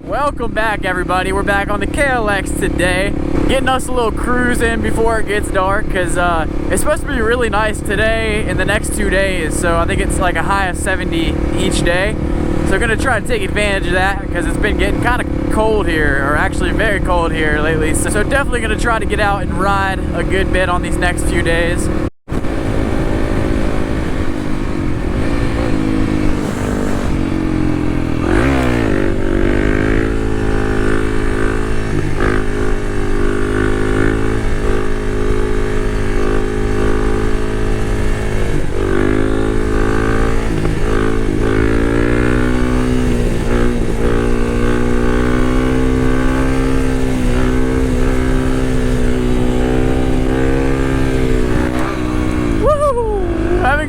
Welcome back, everybody. We're back on the KLX today, getting us a little cruise in before it gets dark, because it's supposed to be really nice today and the next 2 days. So I think it's like a high of 70 each day. So we're gonna try to take advantage of that because it's been getting kind of cold here, or actually very cold here lately. So definitely gonna try to get out and ride a good bit on these next few days.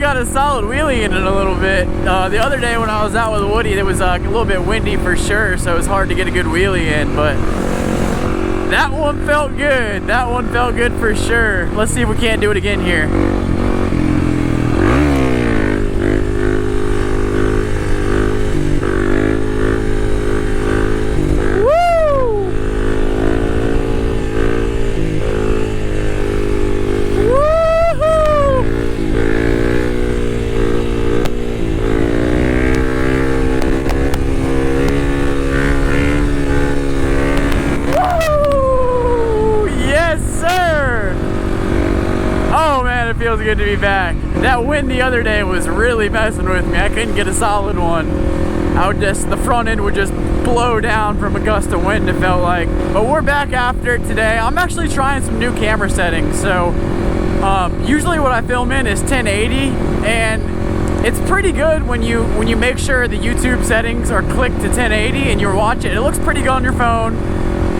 Got a solid wheelie in it a little bit. The other day when I was out with Woody, it was a little bit windy for sure, so it was hard to get a good wheelie in, but that one felt good. That one felt good for sure. Let's see if we can't do it again here. Feels good to be back. That wind the other day was really messing with me. I couldn't get a solid one. The front end would just blow down from a gust of wind, it felt like. But we're back after it today. I'm actually trying some new camera settings. So usually what I film in is 1080, and it's pretty good when you make sure the YouTube settings are clicked to 1080 and you're watching. It looks pretty good on your phone.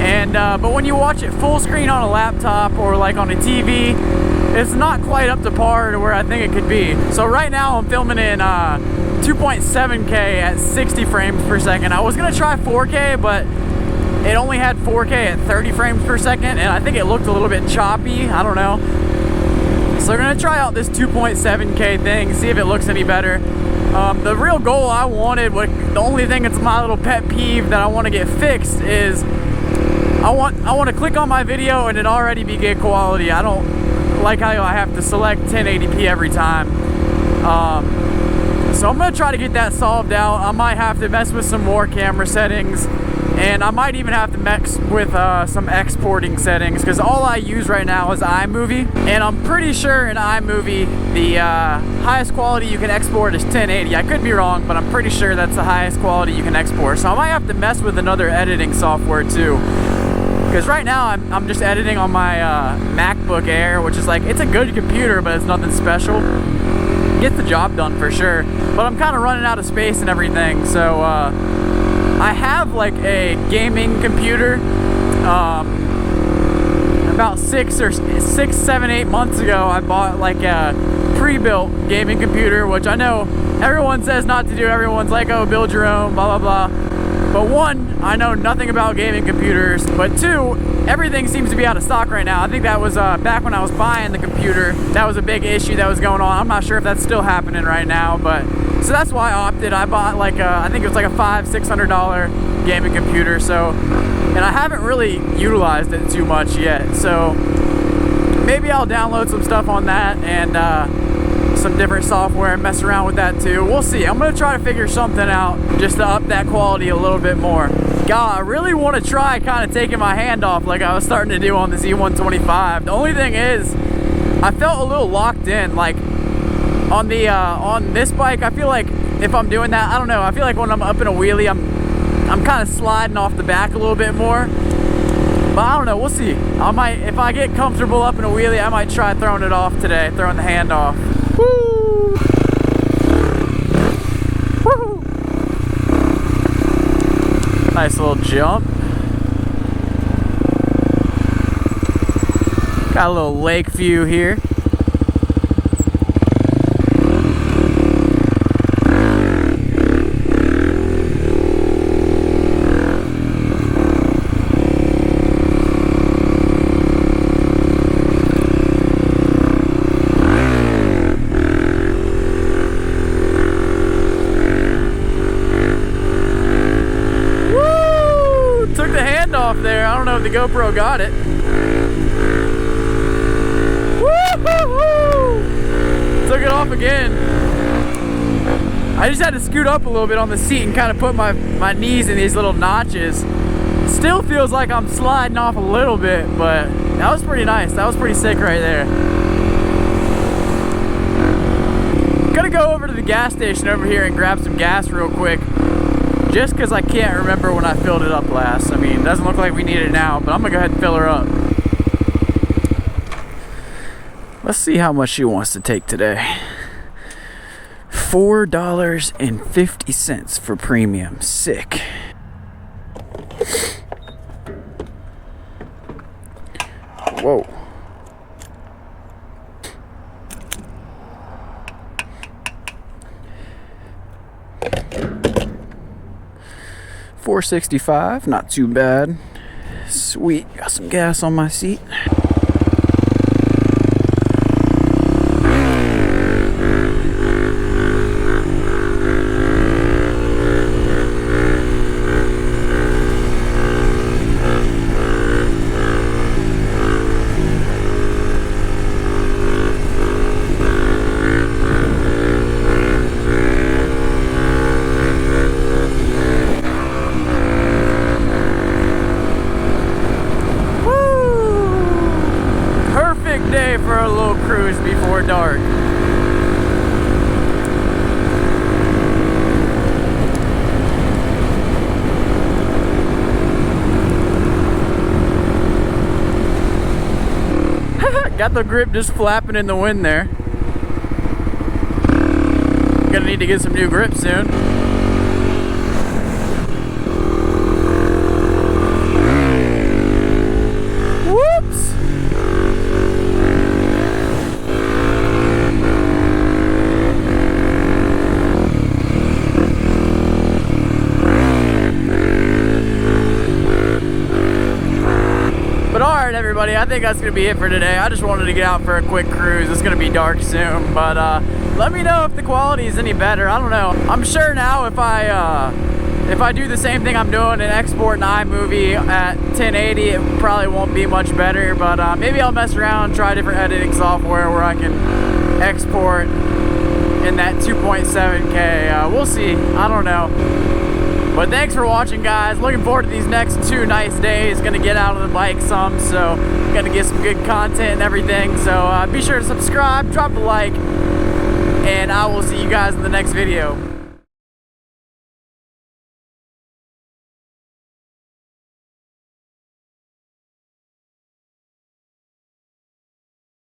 And but when you watch it full screen on a laptop or like on a TV, it's not quite up to par to where I think it could be. So right now I'm filming in 2.7K at 60 frames per second. I was gonna try 4K, but it only had 4K at 30 frames per second, and I think it looked a little bit choppy. I don't know. So we're gonna try out this 2.7K thing, see if it looks any better. The real goal I wanted, the only thing that's my little pet peeve that I want to get fixed is I want to click on my video and it already be good quality. I don't like how I have to select 1080p every time. So I'm gonna try to get that solved out. I might have to mess with some more camera settings, and I might even have to mess with some exporting settings, because all I use right now is iMovie, and I'm pretty sure in iMovie the highest quality you can export is 1080. I could be wrong, but I'm pretty sure that's the highest quality you can export. So I might have to mess with another editing software too. Because right now I'm just editing on my MacBook Air, which is like, it's a good computer, but it's nothing special. Gets the job done for sure. But I'm kind of running out of space and everything, so I have like a gaming computer. About 6, 7, 8 months ago, I bought like a pre-built gaming computer, which I know everyone says not to do. Everyone's like, oh, build your own, blah, blah, blah. But one, I know nothing about gaming computers, but two, everything seems to be out of stock right now. I think that was back when I was buying the computer, that was a big issue that was going on. I'm not sure if that's still happening right now, but so that's why I opted. I bought like I think it was like a $500-600 gaming computer, so, and I haven't really utilized it too much yet, so maybe I'll download some stuff on that and some different software and mess around with that too. We'll see. I'm gonna try to figure something out just to up that quality a little bit more. God, I really want to try kind of taking my hand off like I was starting to do on the Z125. The only thing is, I felt a little locked in. Like on the on this bike, I feel like if I'm doing that, I don't know. I feel like when I'm up in a wheelie, I'm kind of sliding off the back a little bit more. But I don't know. We'll see. I might, if I get comfortable up in a wheelie, I might try throwing it off today, throwing the hand off. Woo! Woo! Nice little jump. Got a little lake view here. off there. I don't know if the GoPro got it. Woo-hoo-hoo! Took it off again. I just had to scoot up a little bit on the seat and kind of put my knees in these little notches. Still feels like I'm sliding off a little bit, but that was pretty nice. That was pretty sick right there. Gonna go over to the gas station over here and grab some gas real quick. Just because I can't remember when I filled it up last. I mean, it doesn't look like we need it now, but I'm gonna go ahead and fill her up. Let's see how much she wants to take today. $4.50 for premium. Sick. Whoa. $4.65, not too bad. Sweet, got some gas on my seat. Day for a little cruise before dark. Got the grip just flapping in the wind there. Gonna need to get some new grips soon. Whoops! But alright everybody, I think that's going to be it for today. I just wanted to get out for a quick cruise. It's going to be dark soon, but let me know if the quality is any better. I don't know. I'm sure now if I do the same thing I'm doing and export an iMovie at 1080, it probably won't be much better, but maybe I'll mess around, try different editing software where I can export in that 2.7K. We'll see. I don't know. But thanks for watching, guys. Looking forward to these next 2 nice days. Gonna get out on the bike some, so gonna get some good content and everything. So be sure to subscribe, drop a like, and I will see you guys in the next video.